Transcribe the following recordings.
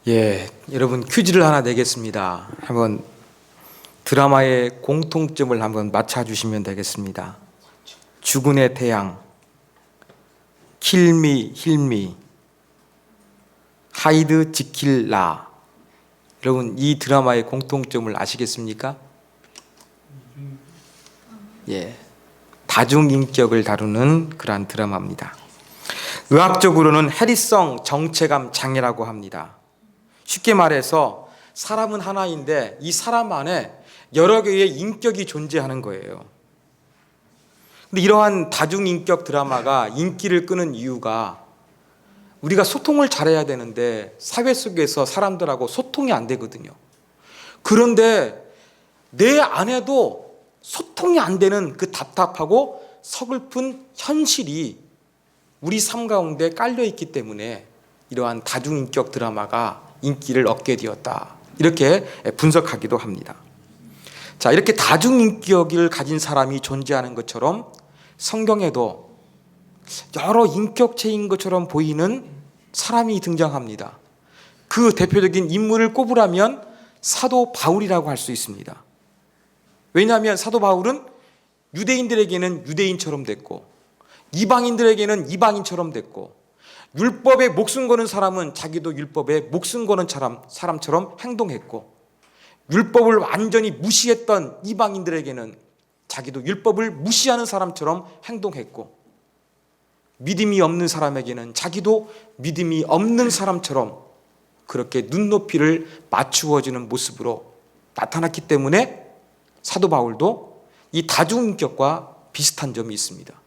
예, 여러분 퀴즈를 하나 내겠습니다. 한번 드라마의 공통점을 한번 맞춰주시면 되겠습니다. 주군의 태양, 킬미 힐미, 하이드 지킬라. 여러분 이 드라마의 공통점을 아시겠습니까? 예, 다중인격을 다루는 그러한 드라마입니다. 의학적으로는 해리성 정체감 장애라고 합니다. 쉽게 말해서 사람은 하나인데 이 사람 안에 여러 개의 인격이 존재하는 거예요. 근데 이러한 다중인격 드라마가 인기를 끄는 이유가 우리가 소통을 잘해야 되는데 사회 속에서 사람들하고 소통이 안 되거든요. 그런데 내 안에도 소통이 안 되는 그 답답하고 서글픈 현실이 우리 삶 가운데 깔려있기 때문에 이러한 다중인격 드라마가 인기를 얻게 되었다. 이렇게 분석하기도 합니다. 자, 이렇게 다중인격을 가진 사람이 존재하는 것처럼 성경에도 여러 인격체인 것처럼 보이는 사람이 등장합니다. 그 대표적인 인물을 꼽으라면 사도 바울이라고 할 수 있습니다. 왜냐하면 사도 바울은 유대인들에게는 유대인처럼 됐고 이방인들에게는 이방인처럼 됐고 율법에 목숨 거는 사람은 자기도 율법에 목숨 거는 사람처럼 행동했고 율법을 완전히 무시했던 이방인들에게는 자기도 율법을 무시하는 사람처럼 행동했고 믿음이 없는 사람에게는 자기도 믿음이 없는 사람처럼 그렇게 눈높이를 맞추어지는 모습으로 나타났기 때문에 사도 바울도 이 다중인격과 비슷한 점이 있습니다.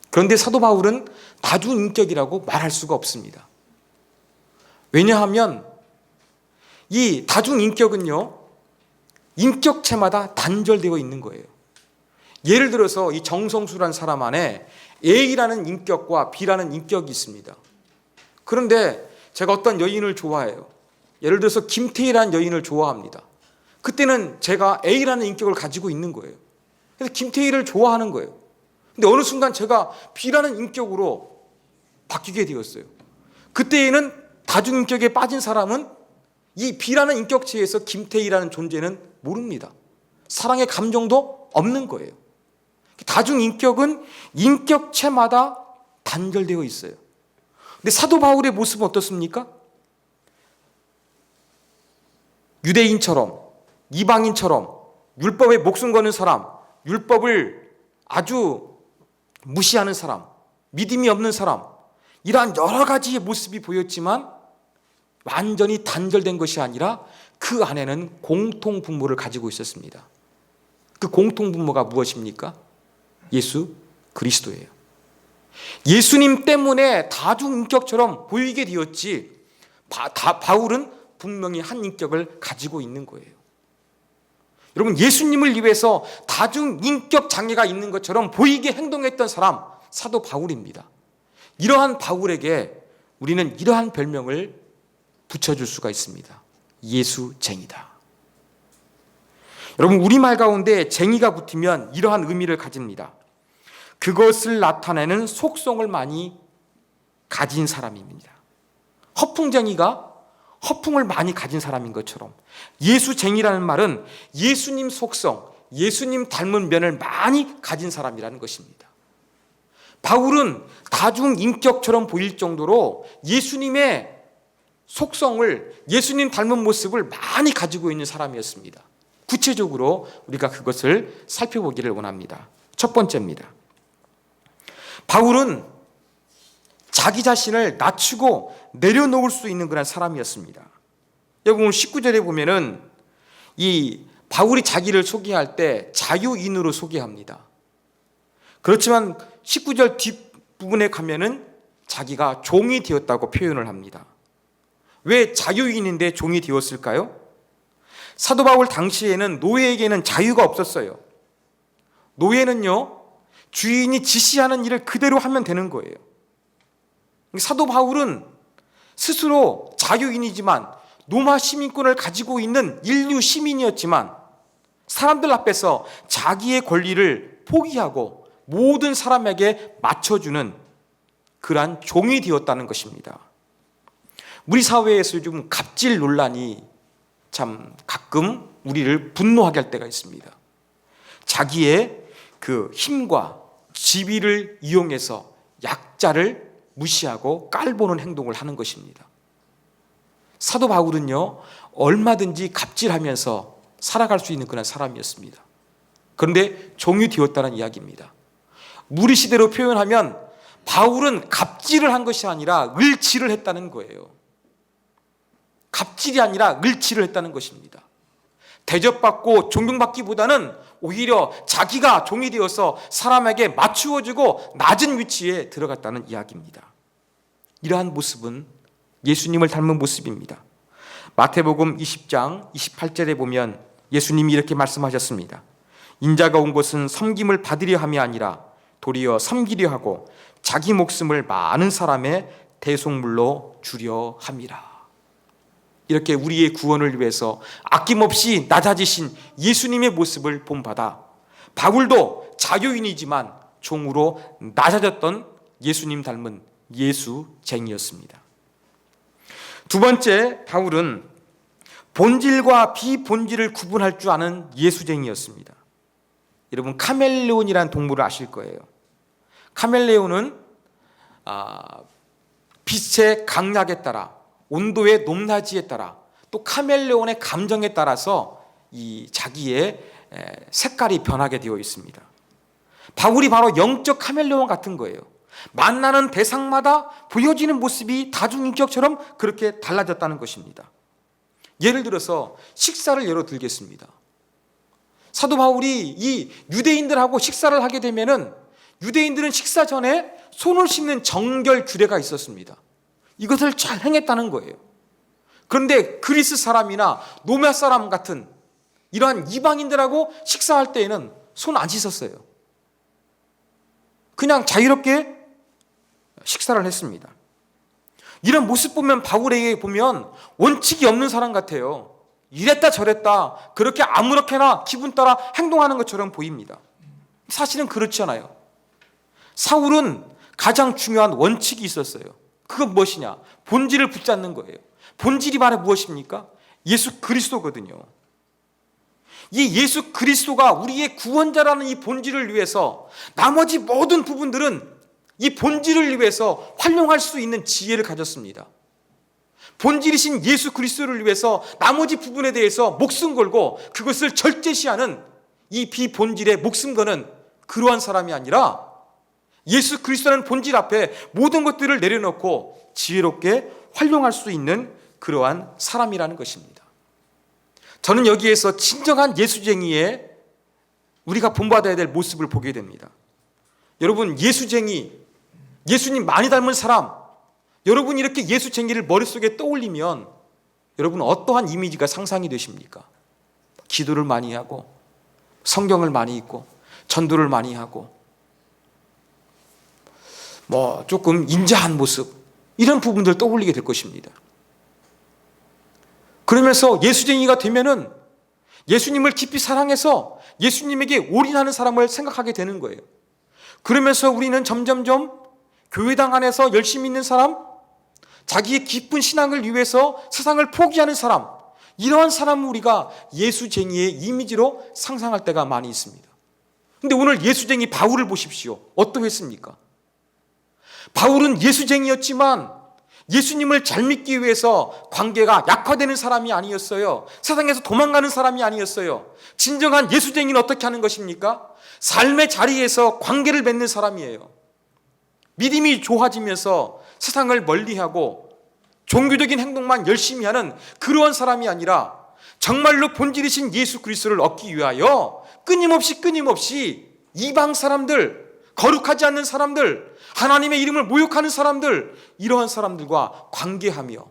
그런데 사도 바울은 다중인격이라고 말할 수가 없습니다. 왜냐하면 이 다중인격은요, 인격체마다 단절되어 있는 거예요. 예를 들어서 이 정성수란 사람 안에 A라는 인격과 B라는 인격이 있습니다. 그런데 제가 어떤 여인을 좋아해요. 예를 들어서 김태희라는 여인을 좋아합니다. 그때는 제가 A라는 인격을 가지고 있는 거예요. 그래서 김태희를 좋아하는 거예요. 근데 어느 순간 제가 B라는 인격으로 바뀌게 되었어요. 그때에는 다중인격에 빠진 사람은 이 B라는 인격체에서 김태희라는 존재는 모릅니다. 사랑의 감정도 없는 거예요. 다중인격은 인격체마다 단절되어 있어요. 근데 사도 바울의 모습은 어떻습니까? 유대인처럼 이방인처럼 율법에 목숨 거는 사람, 율법을 아주 무시하는 사람, 믿음이 없는 사람, 이러한 여러 가지의 모습이 보였지만 완전히 단절된 것이 아니라 그 안에는 공통분모를 가지고 있었습니다. 그 공통분모가 무엇입니까? 예수 그리스도예요. 예수님 때문에 다중인격처럼 보이게 되었지 바울은 분명히 한 인격을 가지고 있는 거예요. 여러분, 예수님을 위해서 다중인격 장애가 있는 것처럼 보이게 행동했던 사람 사도 바울입니다. 이러한 바울에게 우리는 이러한 별명을 붙여줄 수가 있습니다. 예수쟁이다. 여러분, 우리말 가운데 쟁이가 붙으면 이러한 의미를 가집니다. 그것을 나타내는 속성을 많이 가진 사람입니다. 허풍쟁이가 허풍을 많이 가진 사람인 것처럼 예수쟁이라는 말은 예수님 속성, 예수님 닮은 면을 많이 가진 사람이라는 것입니다. 바울은 다중인격처럼 보일 정도로 예수님의 속성을, 예수님 닮은 모습을 많이 가지고 있는 사람이었습니다. 구체적으로 우리가 그것을 살펴보기를 원합니다. 첫 번째입니다. 바울은 자기 자신을 낮추고 내려놓을 수 있는 그런 사람이었습니다. 여러분 19절에 보면은 이 바울이 자기를 소개할 때 자유인으로 소개합니다. 그렇지만 19절 뒷부분에 가면은 자기가 종이 되었다고 표현을 합니다. 왜 자유인인데 종이 되었을까요? 사도 바울 당시에는 노예에게는 자유가 없었어요. 노예는요, 주인이 지시하는 일을 그대로 하면 되는 거예요. 사도 바울은 스스로 자유인이지만 로마 시민권을 가지고 있는 인류 시민이었지만 사람들 앞에서 자기의 권리를 포기하고 모든 사람에게 맞춰주는 그러한 종이 되었다는 것입니다. 우리 사회에서 좀 갑질 논란이 참 가끔 우리를 분노하게 할 때가 있습니다. 자기의 그 힘과 지위를 이용해서 약자를 무시하고 깔보는 행동을 하는 것입니다. 사도 바울은요, 얼마든지 갑질하면서 살아갈 수 있는 그런 사람이었습니다. 그런데 종이 되었다는 이야기입니다. 무리시대로 표현하면 바울은 갑질을 한 것이 아니라 을지를 했다는 거예요. 갑질이 아니라 을지를 했다는 것입니다. 대접받고 존경받기보다는 오히려 자기가 종이 되어서 사람에게 맞추어주고 낮은 위치에 들어갔다는 이야기입니다. 이러한 모습은 예수님을 닮은 모습입니다. 마태복음 20장 28절에 보면 예수님이 이렇게 말씀하셨습니다. 인자가 온 것은 섬김을 받으려 함이 아니라 도리어 섬기려 하고 자기 목숨을 많은 사람의 대속물로 주려 함이라. 이렇게 우리의 구원을 위해서 아낌없이 낮아지신 예수님의 모습을 본받아 바울도 자유인이지만 종으로 낮아졌던 예수님 닮은 예수쟁이였습니다. 두 번째, 바울은 본질과 비본질을 구분할 줄 아는 예수쟁이였습니다. 여러분, 카멜레온이라는 동물을 아실 거예요. 카멜레온은 빛의 강약에 따라, 온도의 높낮이에 따라, 또 카멜레온의 감정에 따라서 이 자기의 색깔이 변하게 되어 있습니다. 바울이 바로 영적 카멜레온 같은 거예요. 만나는 대상마다 보여지는 모습이 다중인격처럼 그렇게 달라졌다는 것입니다. 예를 들어서 식사를 예로 들겠습니다. 사도 바울이 이 유대인들하고 식사를 하게 되면은 유대인들은 식사 전에 손을 씻는 정결 규례가 있었습니다. 이것을 잘 행했다는 거예요. 그런데 그리스 사람이나 로마 사람 같은 이러한 이방인들하고 식사할 때에는 손 안 씻었어요. 그냥 자유롭게 식사를 했습니다. 이런 모습 보면 바울에게 보면 원칙이 없는 사람 같아요. 이랬다 저랬다 그렇게 아무렇게나 기분 따라 행동하는 것처럼 보입니다. 사실은 그렇지 않아요. 사울은 가장 중요한 원칙이 있었어요. 그건 무엇이냐? 본질을 붙잡는 거예요. 본질이 바로 무엇입니까? 예수 그리스도거든요. 이 예수 그리스도가 우리의 구원자라는 이 본질을 위해서 나머지 모든 부분들은 이 본질을 위해서 활용할 수 있는 지혜를 가졌습니다. 본질이신 예수 그리스도를 위해서 나머지 부분에 대해서 목숨 걸고 그것을 절제시하는 이 비본질에 목숨 거는 그러한 사람이 아니라 예수 그리스도라는 본질 앞에 모든 것들을 내려놓고 지혜롭게 활용할 수 있는 그러한 사람이라는 것입니다. 저는 여기에서 진정한 예수쟁이의 우리가 본받아야 될 모습을 보게 됩니다. 여러분, 예수쟁이, 예수님 많이 닮은 사람, 여러분 이렇게 예수쟁이를 머릿속에 떠올리면 여러분 어떠한 이미지가 상상이 되십니까? 기도를 많이 하고 성경을 많이 읽고 전도를 많이 하고 조금 인자한 모습, 이런 부분들을 떠올리게 될 것입니다. 그러면서 예수쟁이가 되면은 예수님을 깊이 사랑해서 예수님에게 올인하는 사람을 생각하게 되는 거예요. 그러면서 우리는 점점점 교회당 안에서 열심히 있는 사람, 자기의 깊은 신앙을 위해서 세상을 포기하는 사람, 이러한 사람을 우리가 예수쟁이의 이미지로 상상할 때가 많이 있습니다. 그런데 오늘 예수쟁이 바울을 보십시오. 어떠했습니까? 바울은 예수쟁이였지만 예수님을 잘 믿기 위해서 관계가 약화되는 사람이 아니었어요. 세상에서 도망가는 사람이 아니었어요. 진정한 예수쟁이는 어떻게 하는 것입니까? 삶의 자리에서 관계를 맺는 사람이에요. 믿음이 좋아지면서 세상을 멀리하고 종교적인 행동만 열심히 하는 그러한 사람이 아니라 정말로 본질이신 예수 그리스도를 얻기 위하여 끊임없이 이방 사람들, 거룩하지 않는 사람들, 하나님의 이름을 모욕하는 사람들, 이러한 사람들과 관계하며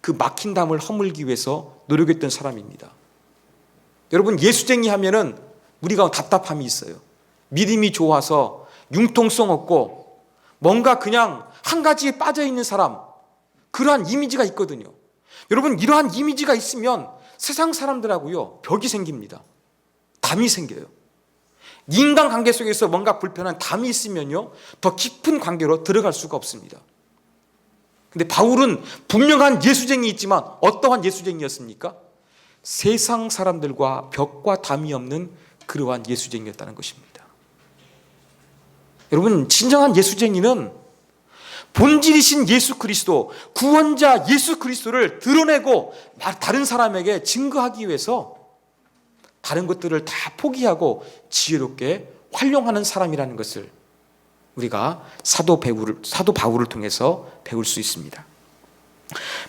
그 막힌 담을 허물기 위해서 노력했던 사람입니다. 여러분, 예수쟁이 하면은 우리가 답답함이 있어요. 믿음이 좋아서 융통성 없고 뭔가 그냥 한 가지에 빠져 있는 사람, 그러한 이미지가 있거든요. 여러분, 이러한 이미지가 있으면 세상 사람들하고요 벽이 생깁니다. 담이 생겨요. 인간관계 속에서 뭔가 불편한 담이 있으면요 더 깊은 관계로 들어갈 수가 없습니다. 근데 바울은 분명한 예수쟁이 있지만 어떠한 예수쟁이였습니까? 세상 사람들과 벽과 담이 없는 그러한 예수쟁이였다는 것입니다. 여러분, 진정한 예수쟁이는 본질이신 예수 그리스도, 구원자 예수 그리스도를 드러내고 다른 사람에게 증거하기 위해서 다른 것들을 다 포기하고 지혜롭게 활용하는 사람이라는 것을 우리가 사도 바울을 통해서 배울 수 있습니다.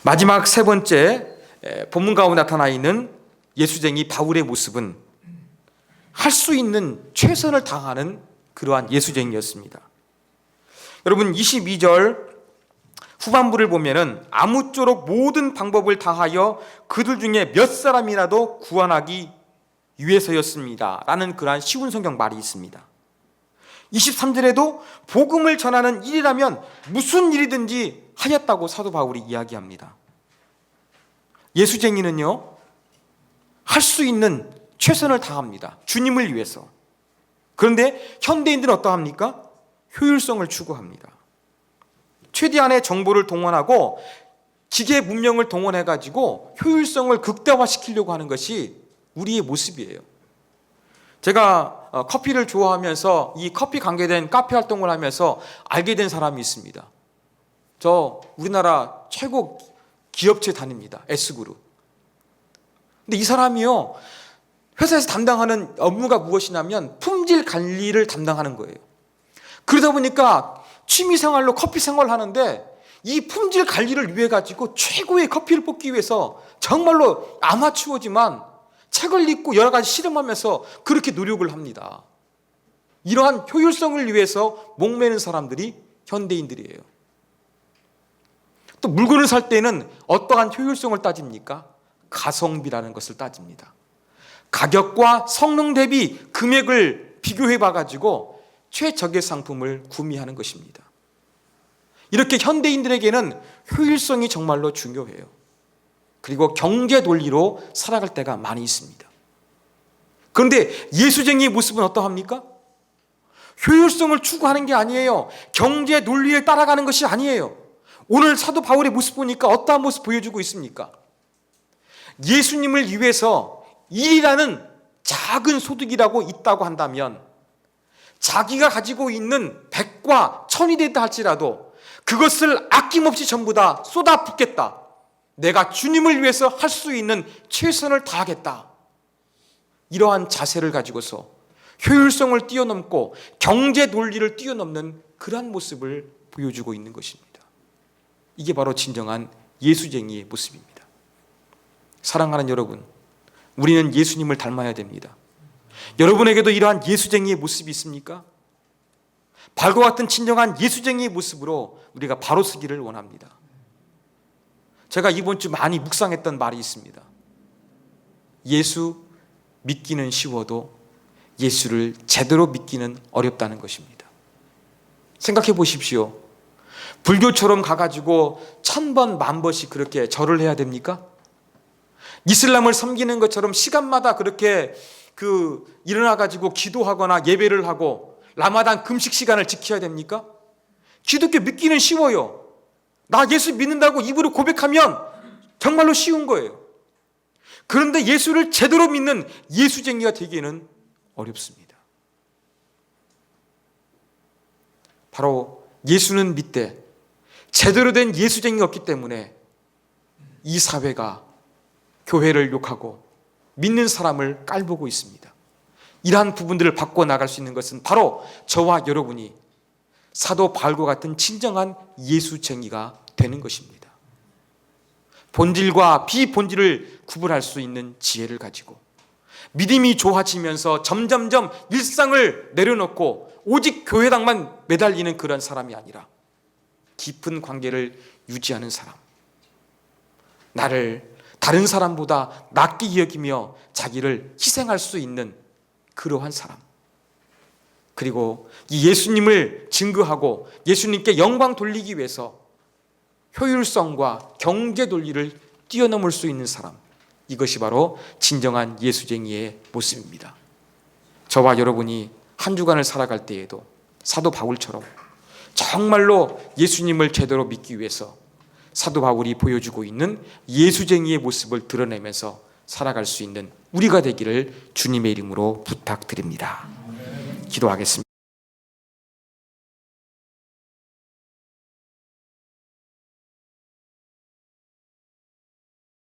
마지막 세 번째, 본문 가운데 나타나 있는 예수쟁이 바울의 모습은 할 수 있는 최선을 다하는 그러한 예수쟁이였습니다. 여러분, 22절 후반부를 보면은 아무쪼록 모든 방법을 다하여 그들 중에 몇 사람이라도 구원하기 위해서였습니다 라는 그러한 쉬운 성경 말이 있습니다. 23절에도 복음을 전하는 일이라면 무슨 일이든지 하였다고 사도 바울이 이야기합니다. 예수쟁이는요, 할 수 있는 최선을 다합니다. 주님을 위해서. 그런데 현대인들은 어떠합니까? 효율성을 추구합니다. 최대한의 정보를 동원하고 기계 문명을 동원해가지고 효율성을 극대화시키려고 하는 것이 우리의 모습이에요. 제가 커피를 좋아하면서 이 커피 관계된 카페 활동을 하면서 알게 된 사람이 있습니다. 저 우리나라 최고 기업체 다닙니다. S그룹. 근데 이 사람이요, 회사에서 담당하는 업무가 무엇이냐면 품질 관리를 담당하는 거예요. 그러다 보니까 취미생활로 커피 생활을 하는데 이 품질 관리를 위해 가지고 최고의 커피를 뽑기 위해서 정말로 아마추어지만 책을 읽고 여러 가지 실험하면서 그렇게 노력을 합니다. 이러한 효율성을 위해서 목매는 사람들이 현대인들이에요. 또 물건을 살 때는 어떠한 효율성을 따집니까? 가성비라는 것을 따집니다. 가격과 성능 대비 금액을 비교해 봐가지고 최적의 상품을 구매하는 것입니다. 이렇게 현대인들에게는 효율성이 정말로 중요해요. 그리고 경제 논리로 살아갈 때가 많이 있습니다. 그런데 예수쟁이의 모습은 어떠합니까? 효율성을 추구하는 게 아니에요. 경제 논리를 따라가는 것이 아니에요. 오늘 사도 바울의 모습 보니까 어떠한 모습 보여주고 있습니까? 예수님을 위해서 일이라는 작은 소득이라고 있다고 한다면 자기가 가지고 있는 100과 1000이 됐다 할지라도 그것을 아낌없이 전부 다 쏟아붓겠다. 내가 주님을 위해서 할 수 있는 최선을 다하겠다. 이러한 자세를 가지고서 효율성을 뛰어넘고 경제 논리를 뛰어넘는 그러한 모습을 보여주고 있는 것입니다. 이게 바로 진정한 예수쟁이의 모습입니다. 사랑하는 여러분, 우리는 예수님을 닮아야 됩니다. 여러분에게도 이러한 예수쟁이의 모습이 있습니까? 발과 같은 진정한 예수쟁이의 모습으로 우리가 바로 서기를 원합니다. 제가 이번 주 많이 묵상했던 말이 있습니다. 예수 믿기는 쉬워도 예수를 제대로 믿기는 어렵다는 것입니다. 생각해 보십시오. 불교처럼 가가지고 1000번, 10,000번씩 그렇게 절을 해야 됩니까? 이슬람을 섬기는 것처럼 시간마다 그렇게 일어나가지고 기도하거나 예배를 하고 라마단 금식 시간을 지켜야 됩니까? 기독교 믿기는 쉬워요. 나 예수 믿는다고 입으로 고백하면 정말로 쉬운 거예요. 그런데 예수를 제대로 믿는 예수쟁이가 되기는 어렵습니다. 바로 예수는 믿되 제대로 된 예수쟁이가 없기 때문에 이 사회가 교회를 욕하고 믿는 사람을 깔보고 있습니다. 이러한 부분들을 바꿔나갈 수 있는 것은 바로 저와 여러분이 사도 바울과 같은 진정한 예수쟁이가 되는 것입니다. 본질과 비본질을 구분할 수 있는 지혜를 가지고 믿음이 좋아지면서 점점점 일상을 내려놓고 오직 교회당만 매달리는 그런 사람이 아니라 깊은 관계를 유지하는 사람, 나를 다른 사람보다 낫게 여기며 자기를 희생할 수 있는 그러한 사람, 그리고 이 예수님을 증거하고 예수님께 영광 돌리기 위해서 효율성과 경제 논리를 뛰어넘을 수 있는 사람, 이것이 바로 진정한 예수쟁이의 모습입니다. 저와 여러분이 한 주간을 살아갈 때에도 사도 바울처럼 정말로 예수님을 제대로 믿기 위해서 사도 바울이 보여주고 있는 예수쟁이의 모습을 드러내면서 살아갈 수 있는 우리가 되기를 주님의 이름으로 부탁드립니다. 기도하겠습니다.